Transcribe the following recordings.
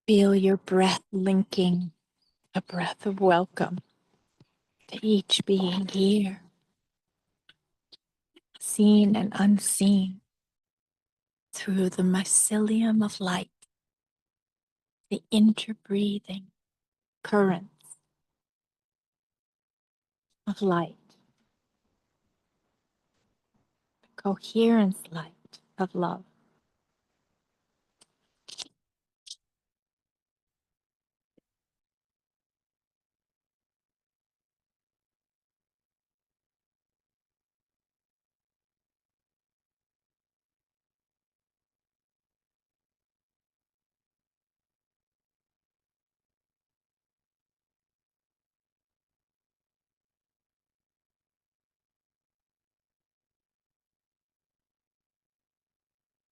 Feel your breath linking, a breath of welcome to each being here, seen and unseen, through the mycelium of light, the interbreathing currents of light, the coherence light of love.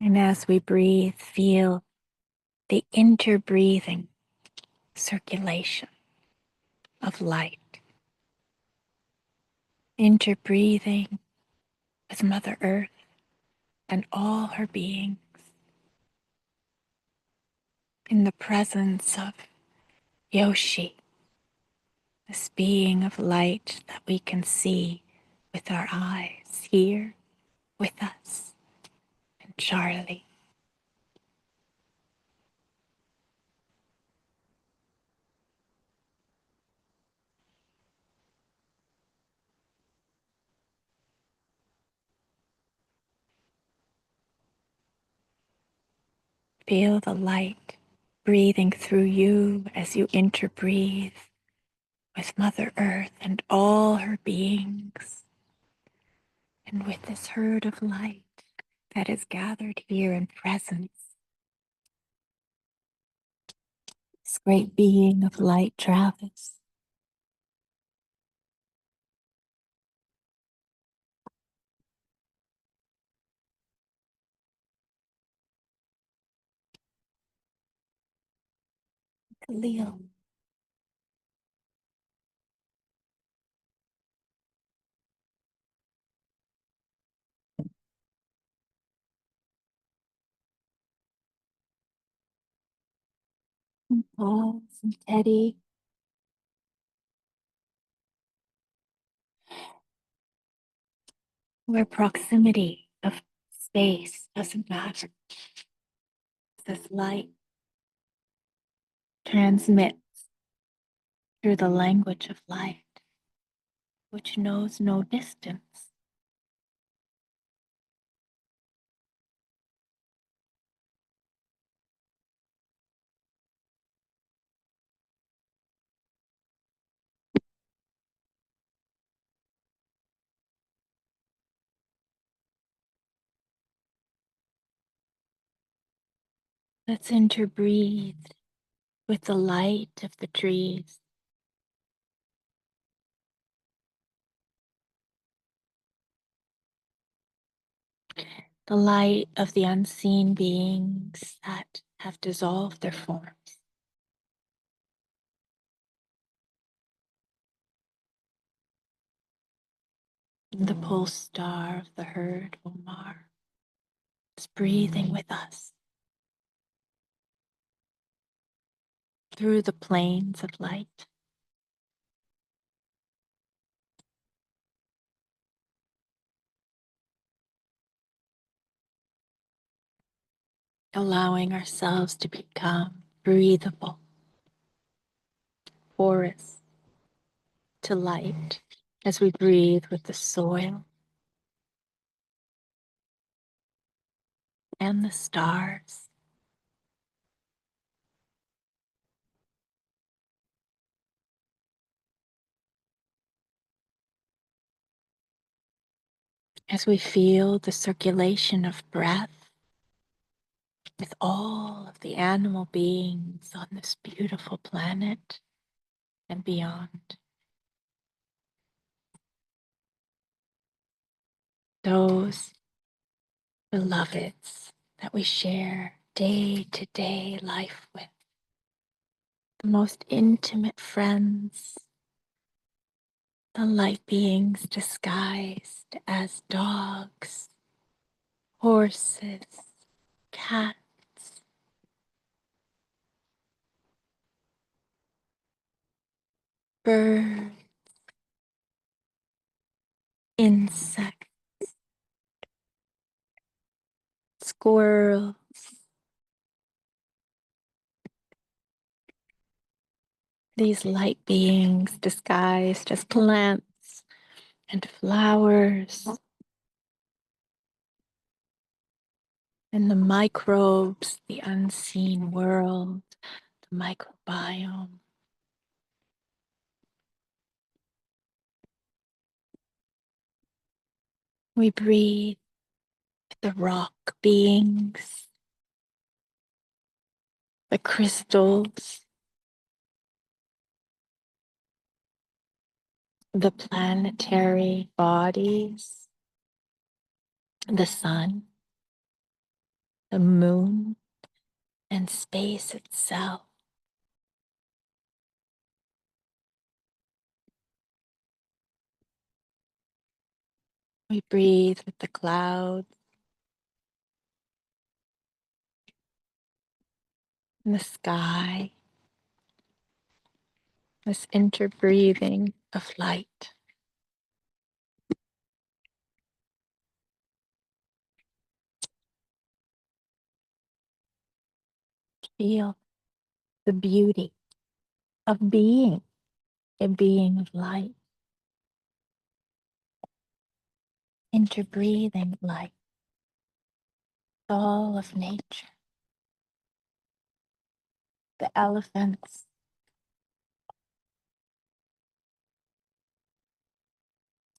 And as we breathe, feel the interbreathing circulation of light, interbreathing with Mother Earth and all her beings in the presence of Yoshi, this being of light that we can see with our eyes here with us, and Charlie. Feel the light breathing through you as you interbreathe with Mother Earth and all her beings, and with this herd of light that is gathered here in presence. This great being of light, Travis. Khalil. And Paul and Teddy. Where proximity of space doesn't matter. This light transmits through the language of light, which knows no distance. Let's interbreathe with the light of the trees, the light of the unseen beings that have dissolved their forms. The pole star of the herd, Omar, is breathing with us through the planes of light. Allowing ourselves to become breathable, porous to light as we breathe with the soil and the stars. As we feel the circulation of breath with all of the animal beings on this beautiful planet and beyond. Those beloveds that we share day-to-day life with, the most intimate friends, the light beings disguised as dogs, horses, cats, birds, insects, squirrels, these light beings disguised as plants and flowers, and the microbes, the unseen world, the microbiome. We breathe with the rock beings, the crystals, the planetary bodies, the sun, the moon, and space itself. We breathe with the clouds and the sky, this interbreathing of light. Feel the beauty of being a being of light, interbreathing light, all of nature. The elephants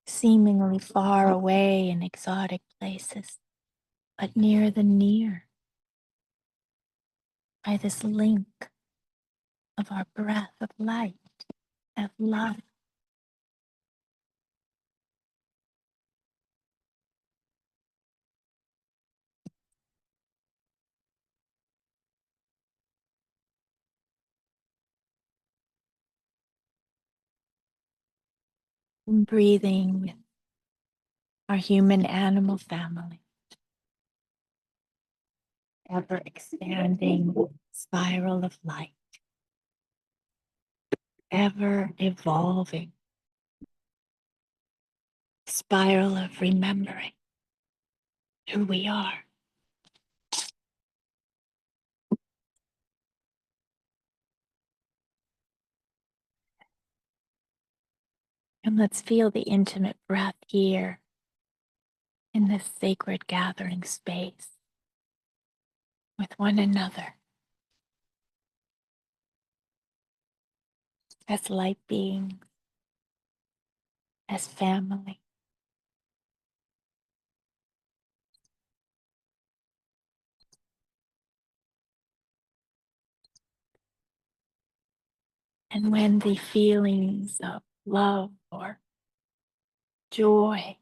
seemingly far away in exotic places, but near the near by this link of our breath of light, of love. Breathing with our human animal family, ever expanding spiral of light, ever evolving spiral of remembering who we are. And let's feel the intimate breath here in this sacred gathering space with one another as light beings, as family. And when the feelings of love or joy,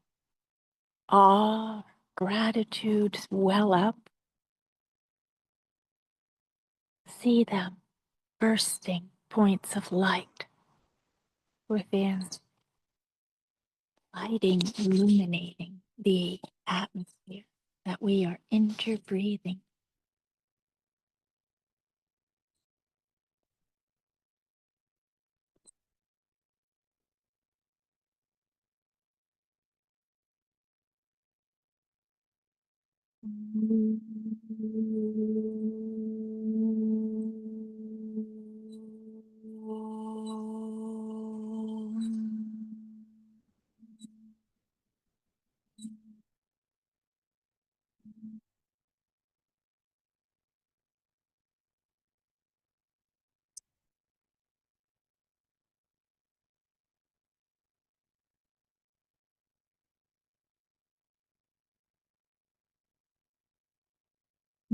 awe, gratitude well up, see them bursting points of light within, lighting, illuminating the atmosphere that we are interbreathing.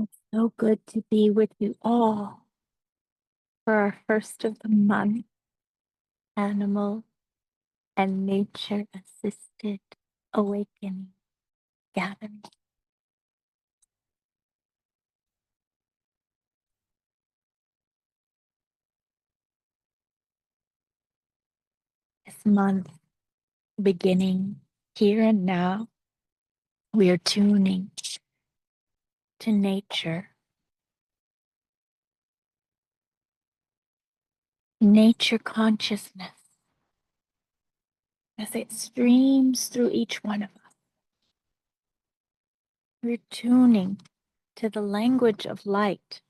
It's so good to be with you all for our first of the month animal and nature assisted awakening gathering. This month, beginning here and now, we are tuning to nature, nature consciousness, as it streams through each one of us. We're tuning to the language of light.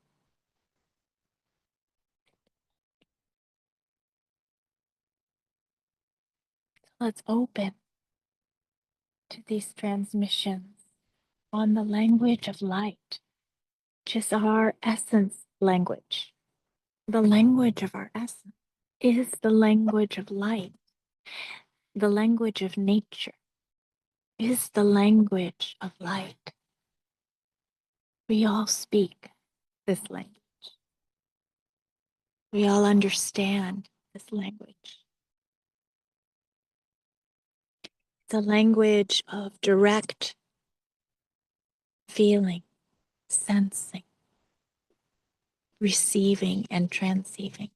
Let's open to these transmissions on the language of light, which is our essence language. The language of our essence is the language of light. The language of nature is the language of light. We all speak this language. We all understand this language. It's a language of direct feeling, sensing, receiving, and transceiving.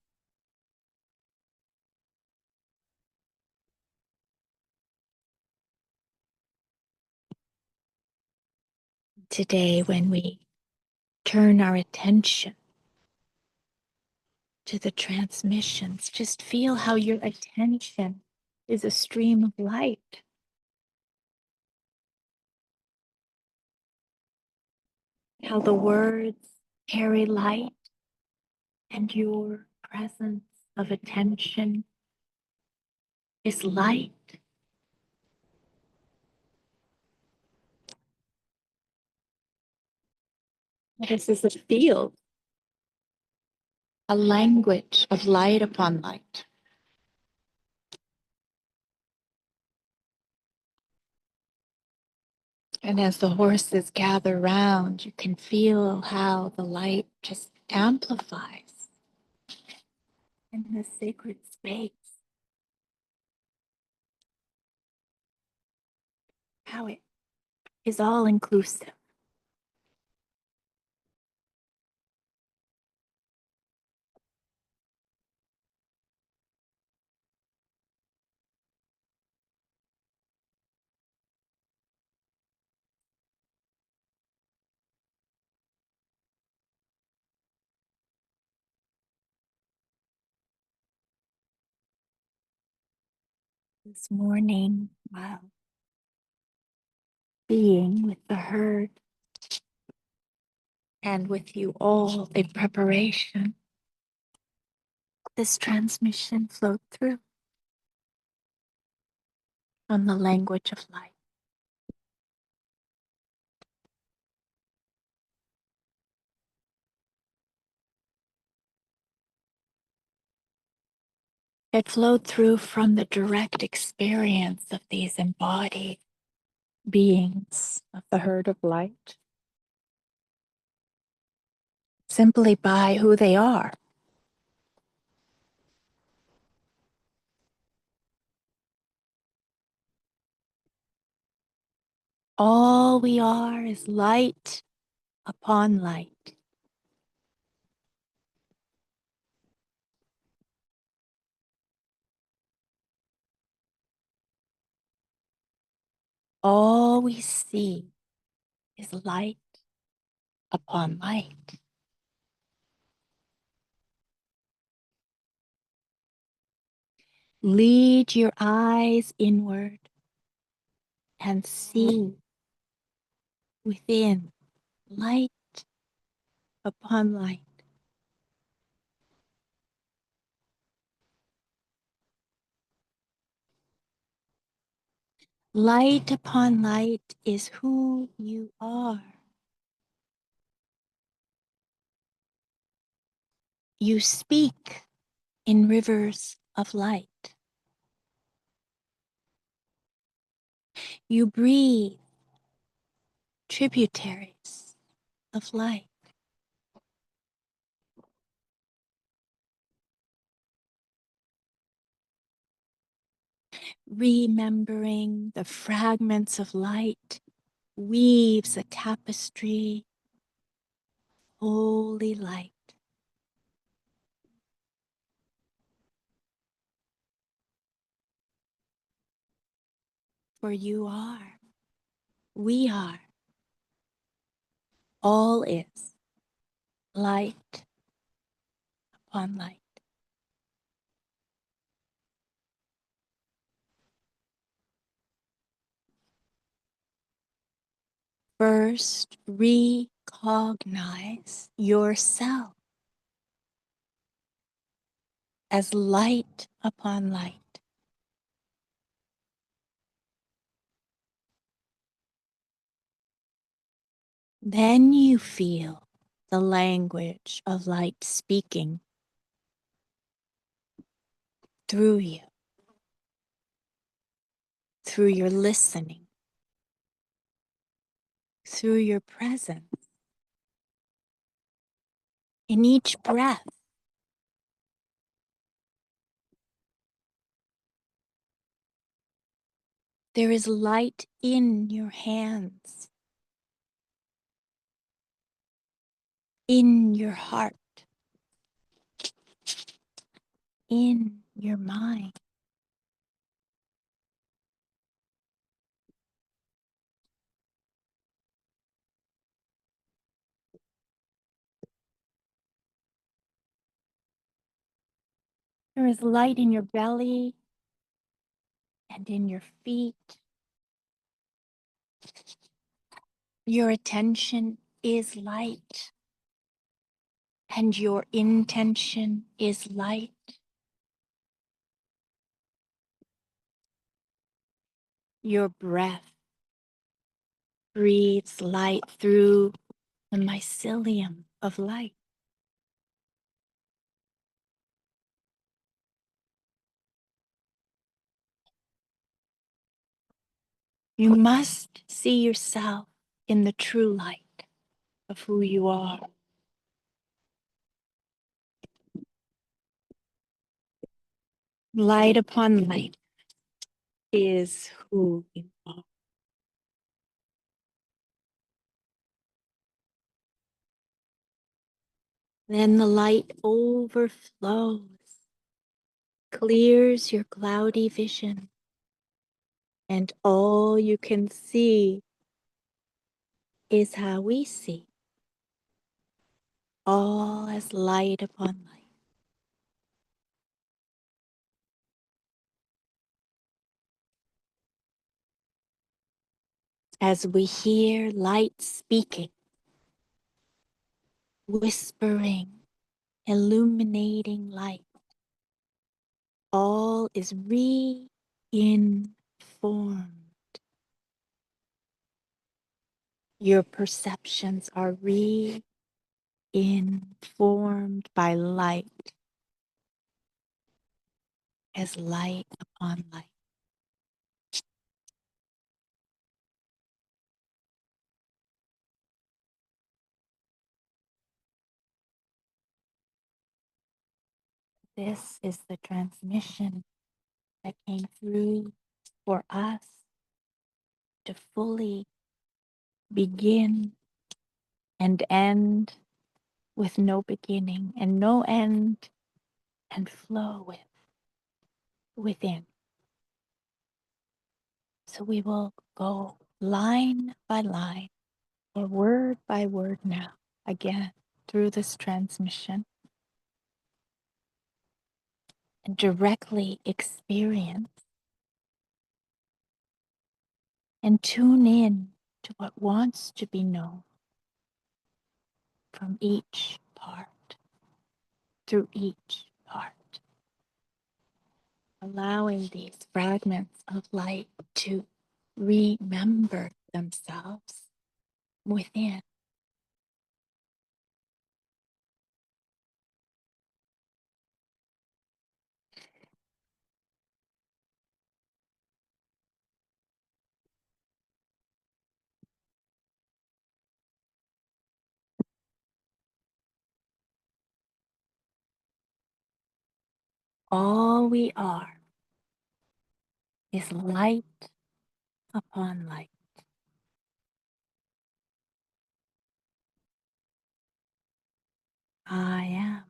Today, when we turn our attention to the transmissions, just feel how your attention is a stream of light. How the words carry light and your presence of attention is light. This is a field, a language of light upon light. And as the horses gather round, you can feel how the light just amplifies in this sacred space. How it is all inclusive. This morning, while being with the herd and with you all in preparation, this transmission flowed through on the language of light. It flowed through from the direct experience of these embodied beings of the herd of light, simply by who they are. All we are is light upon light. All we see is light upon light. Lead your eyes inward and see within light upon light. Light upon light is who you are. You speak in rivers of light. You breathe tributaries of light. Remembering the fragments of light weaves a tapestry, holy light. For you are, we are, all is light upon light. First, recognize yourself as light upon light. Then you feel the language of light speaking through you, through your listening, through your presence. In each breath, there is light in your hands, in your heart, in your mind. There is light in your belly and in your feet. Your attention is light, and your intention is light. Your breath breathes light through the mycelium of light. You must see yourself in the true light of who you are. Light upon light is who you are. Then the light overflows, clears your cloudy vision, and all you can see is how we see, all as light upon light. As we hear light speaking, whispering, illuminating light, all is reinformed. Your perceptions are reinformed by light as light upon light. This is the transmission that came through for us to fully begin and end with no beginning and no end, and flow within. So we will go line by line or word by word now, again, through this transmission, and directly experience and tune in to what wants to be known from each part, through each part, allowing these fragments of light to remember themselves within. All we are is light upon light. I am.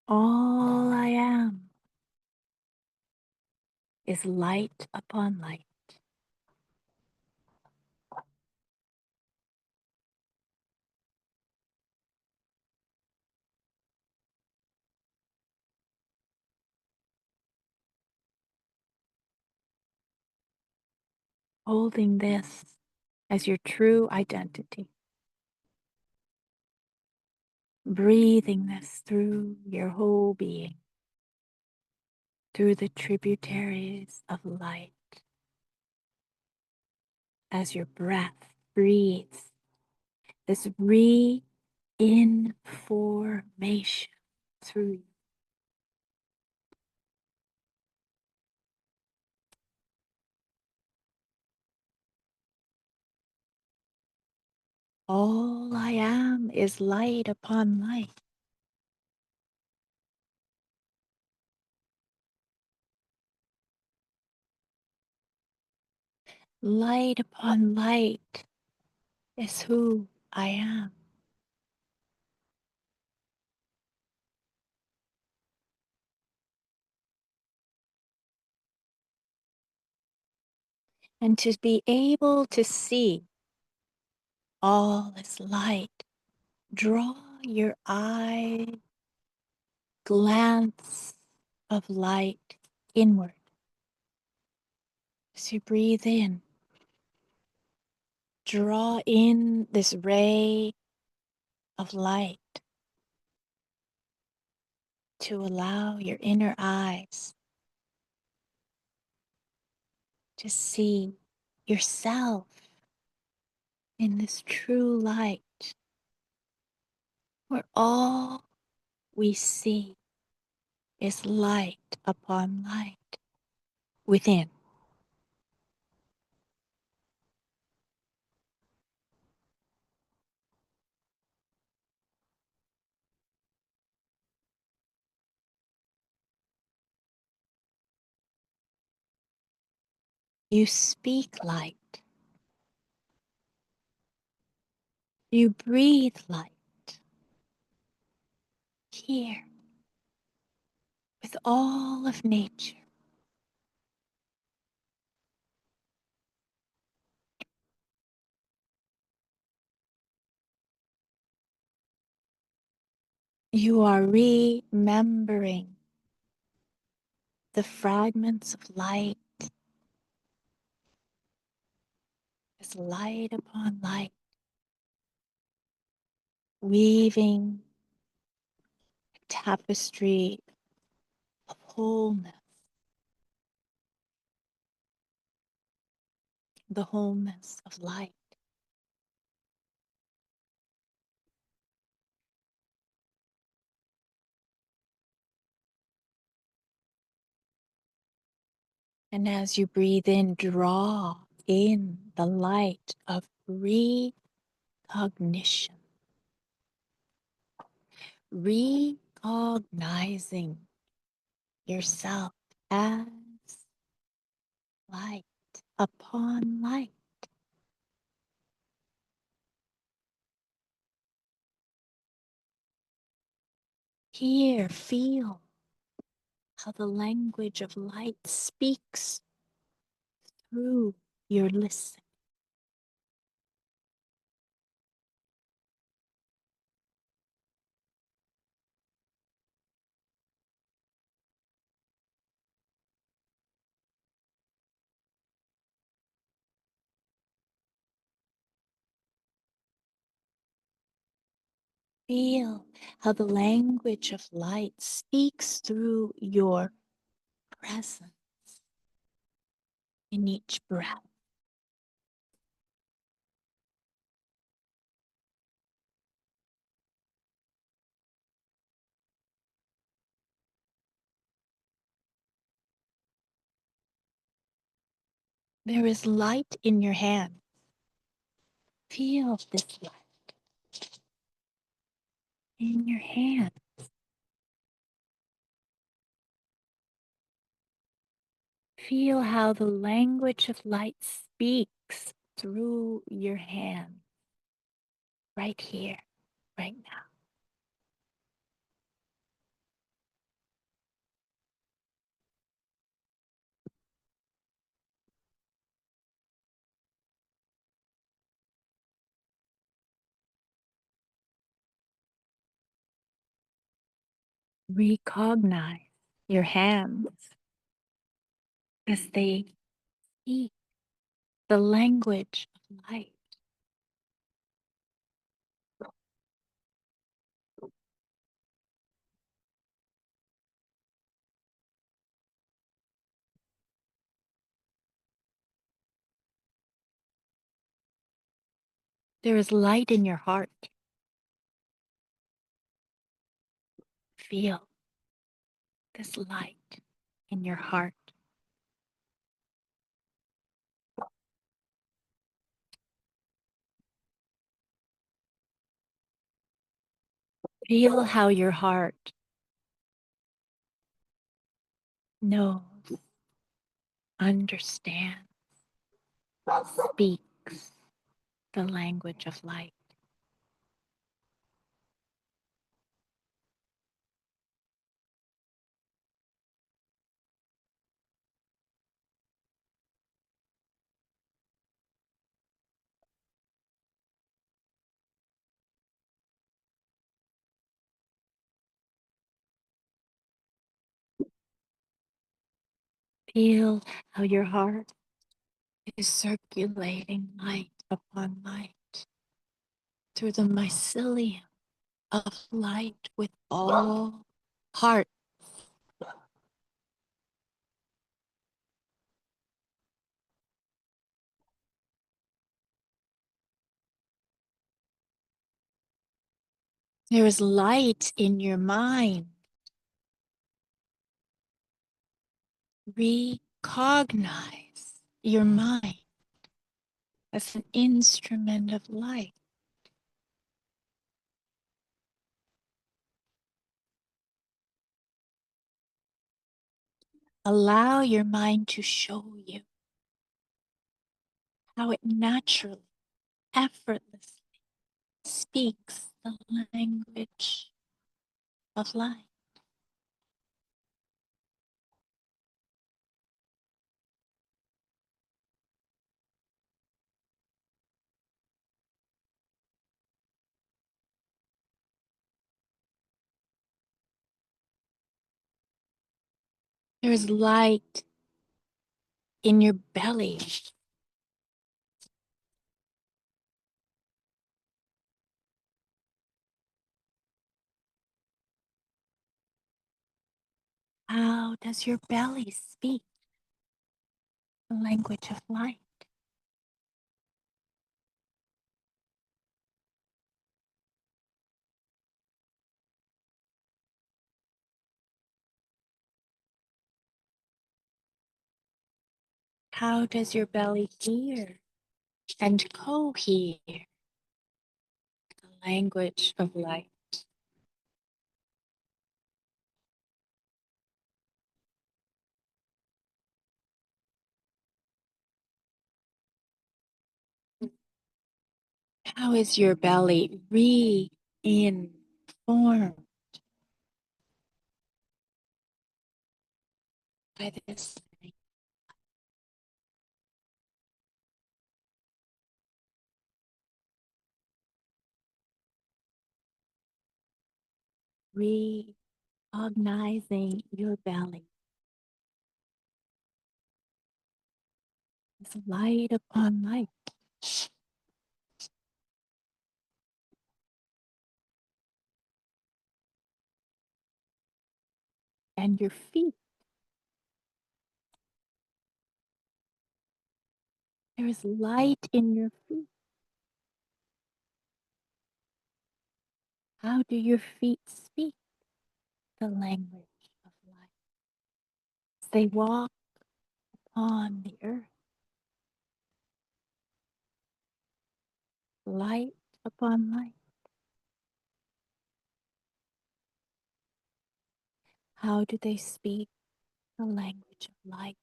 All I am is light upon light. Holding this as your true identity. Breathing this through your whole being, through the tributaries of light, as your breath breathes this reinformation through you. All I am is light upon light. Light upon light is who I am. And to be able to see all this light, draw your eye glance of light inward. As you breathe in, draw in this ray of light to allow your inner eyes to see yourself in this true light, where all we see is light upon light within. You speak light. You breathe light here with all of nature. You are remembering the fragments of light as light upon light, weaving a tapestry of wholeness, the wholeness of light. And as you breathe in, draw in the light of recognition, recognizing yourself as light upon light. Here, feel how the language of light speaks through your listening. Feel how the language of light speaks through your presence in each breath. There is light in your hand. Feel this light in your hand. Feel how the language of light speaks through your hand, right here, right now. Recognize your hands as they speak the language of light. There is light in your heart. Feel this light in your heart. Feel how your heart knows, understands, speaks the language of light. Feel how your heart is circulating light upon light through the mycelium of light with all heart. There is light in your mind. Recognize your mind as an instrument of light. Allow your mind to show you how it naturally, effortlessly speaks the language of light. There is light in your belly. How does your belly speak the language of light? How does your belly hear and co-hear the language of light? How is your belly re-informed by this recognizing your belly as light upon light, and your feet? There is light in your feet. How do your feet speak the language of light? As they walk on the earth, light upon light. How do they speak the language of light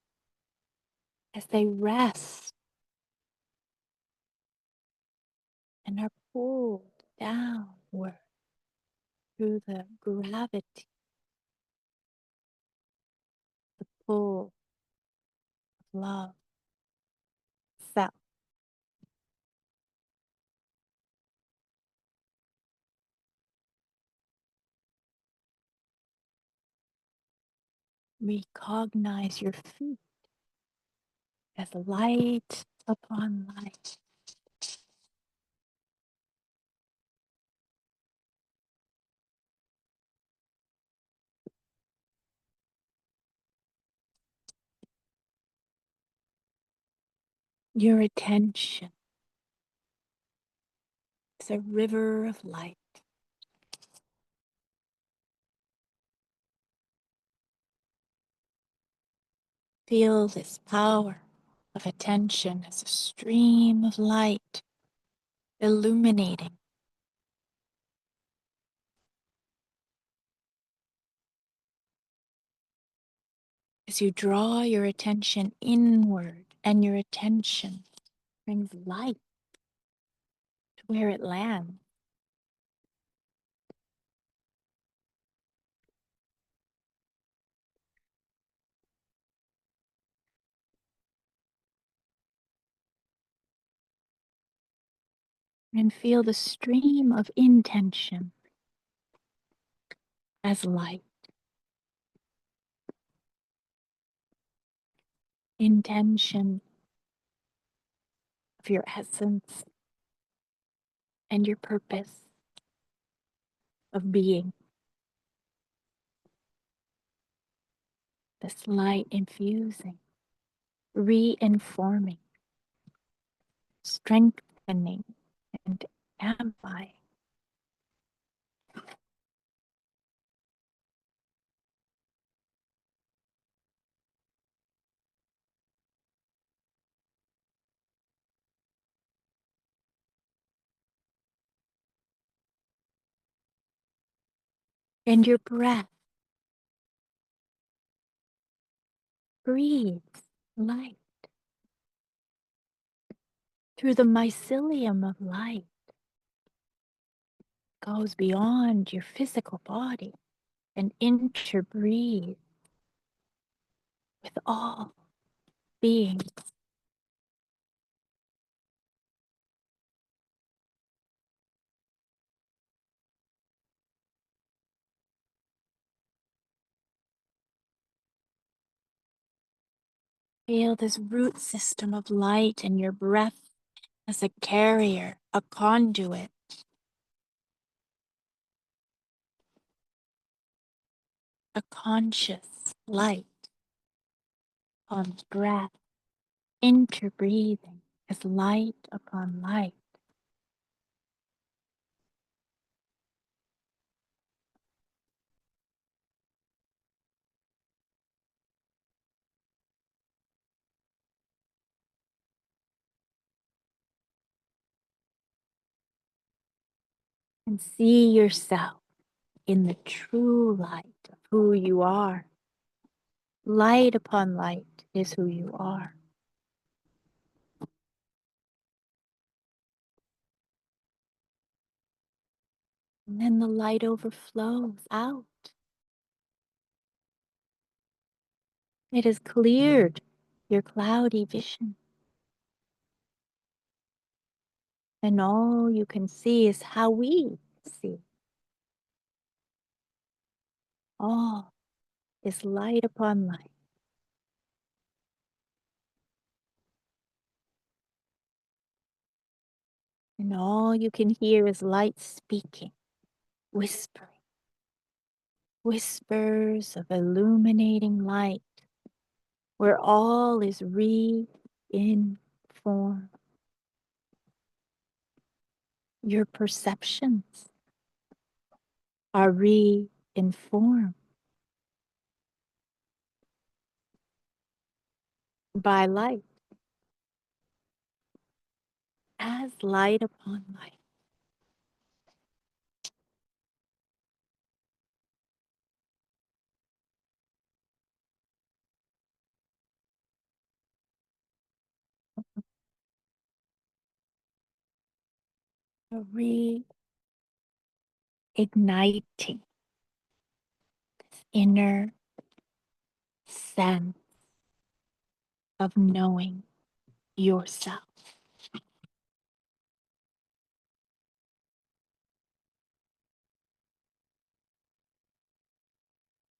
as they rest and are pulled downward through the gravity, the pull of love, self? Recognize your feet as light upon light. Your attention It's a river of light. Feel this power of attention as a stream of light illuminating. As you draw your attention inward and your attention brings light to where it lands. And feel the stream of intention as light. Intention of your essence and your purpose of being. This light infusing, reinforming, strengthening, and amplifying. And your breath breathes light through the mycelium of light, goes beyond your physical body and interbreathes with all beings. Feel this root system of light in your breath as a carrier, a conduit. A conscious light on breath, interbreathing as light upon light. And see yourself in the true light of who you are. Light upon light is who you are. And then the light overflows out. It has cleared your cloudy vision. And all you can see is how we see. All is light upon light. And all you can hear is light speaking, whispering, whispers of illuminating light, where all is re-informed. Your perceptions are re-informed by light, as light upon light. Reigniting inner sense of knowing yourself.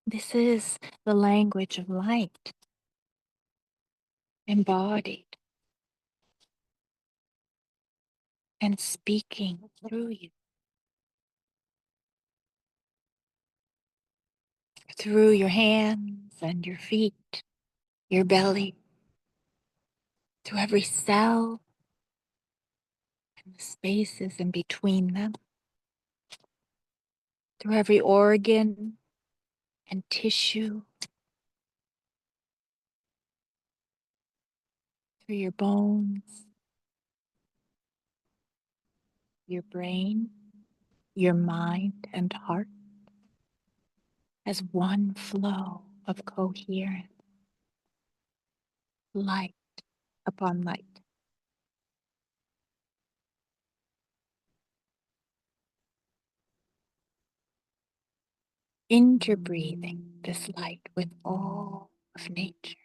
This is the language of light, embodied and speaking through you, through your hands and your feet, your belly, through every cell and the spaces in between them, through every organ and tissue, through your bones, your brain, your mind and heart, as one flow of coherent light upon light. Interbreathing this light with all of nature.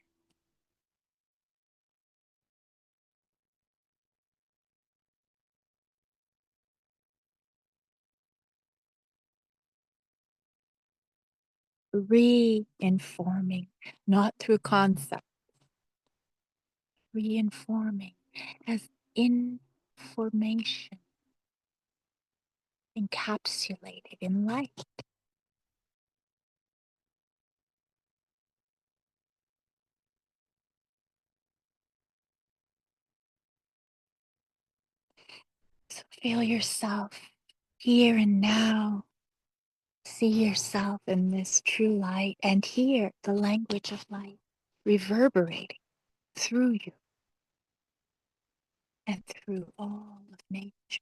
Reinforming, not through concept, reinforming as information encapsulated in light. So feel yourself here and now. See yourself in this true light and hear the language of light reverberating through you and through all of nature.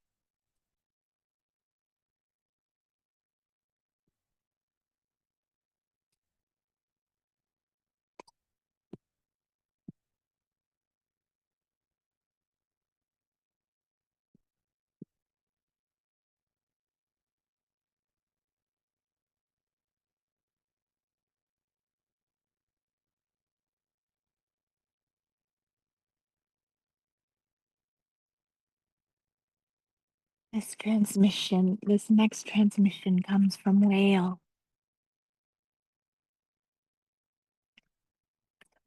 This next transmission comes from whale.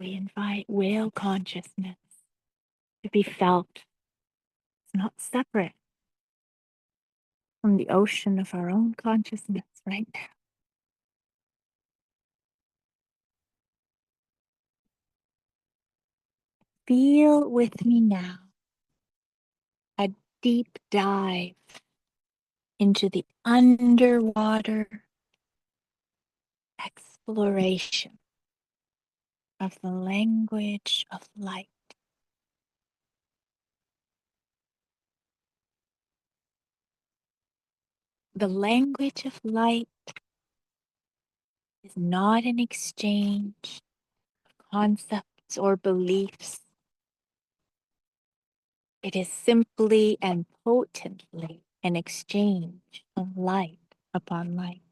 We invite whale consciousness to be felt. It's not separate from the ocean of our own consciousness right now. Feel with me now a deep dive into the underwater exploration of the language of light. The language of light is not an exchange of concepts or beliefs. It is simply and potently an exchange of light upon light.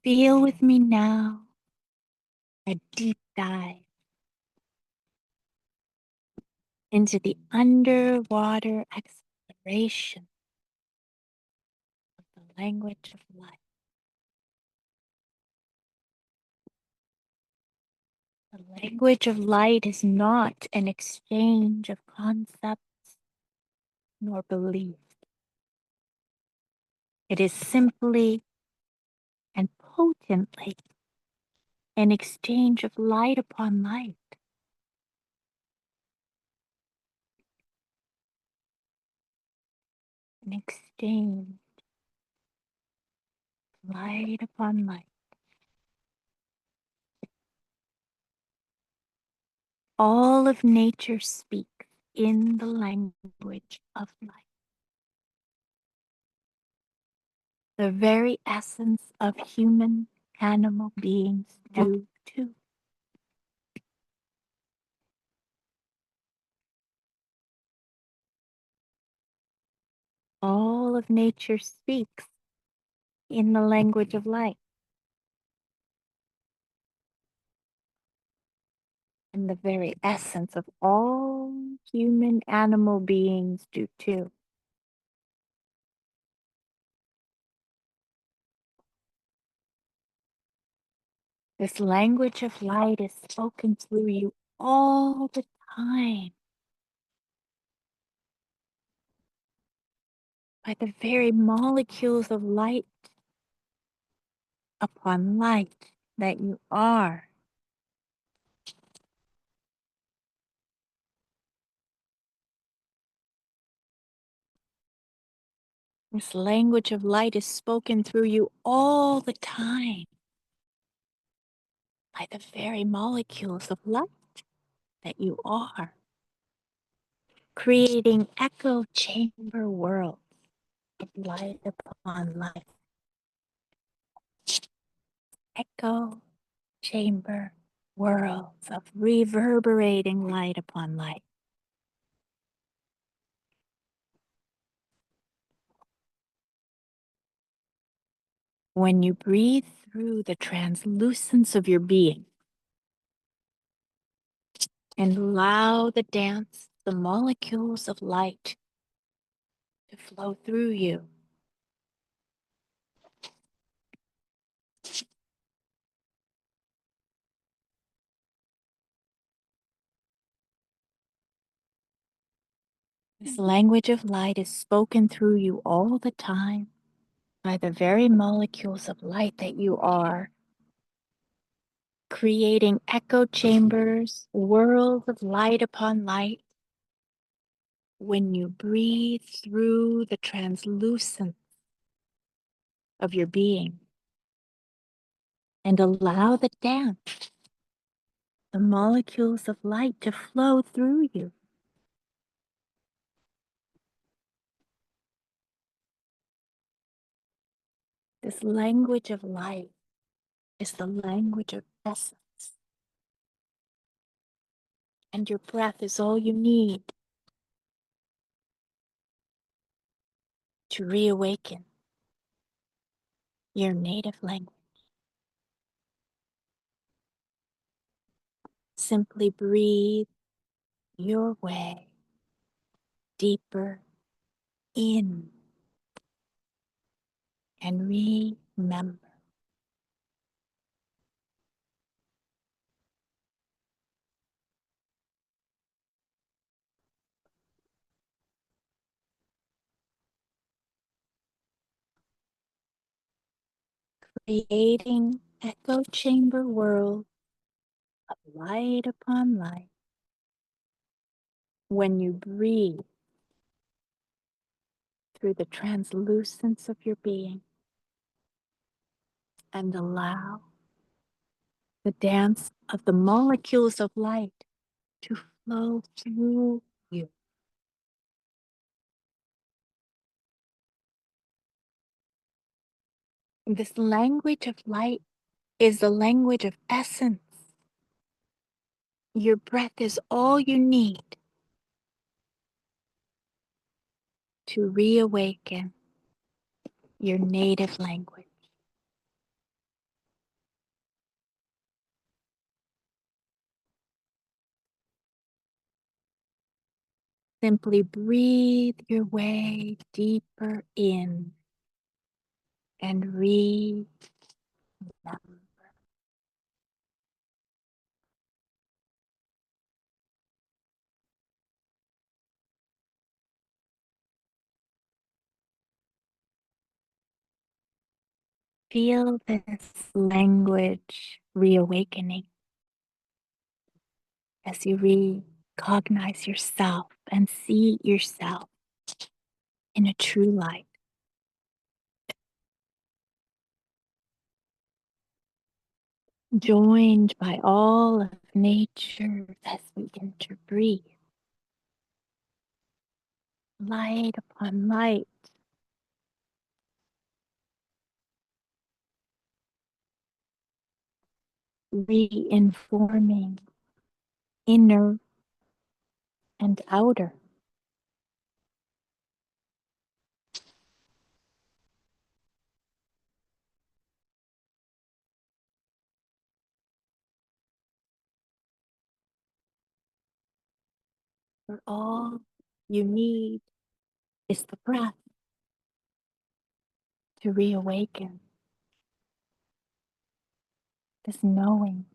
Feel with me now a deep dive into the underwater exploration of the language of light. The language of light is not an exchange of concepts nor beliefs. It is simply and potently an exchange of light upon light. An exchange of light upon light. All of nature speaks in the language of light. The very essence of human animal beings do too. All of nature speaks in the language of light. And the very essence of all human animal beings do too. This language of light is spoken through you all the time by the very molecules of light upon light that you are. This language of light is spoken through you all the time by the very molecules of light that you are, creating echo chamber worlds of light upon light. Echo chamber worlds of reverberating light upon light. When you breathe through the translucence of your being and allow the dance, the molecules of light to flow through you, this language of light is spoken through you all the time by the very molecules of light that you are, creating echo chambers, worlds of light upon light. When you breathe through the translucence of your being and allow the dance, the molecules of light to flow through you. This language of light is the language of essence. And your breath is all you need to reawaken your native language. Simply breathe your way deeper in and remember. Creating echo chamber world of light upon light. When you breathe through the translucence of your being and allow the dance of the molecules of light to flow through you. This language of light is the language of essence. Your breath is all you need to reawaken your native language. Simply breathe your way deeper in and remember. Feel this language reawakening as you recognize yourself and see yourself in a true light. Joined by all of nature as we interbreathe. Light upon light. Reinforming inner and outer. For all you need is the breath to reawaken this knowing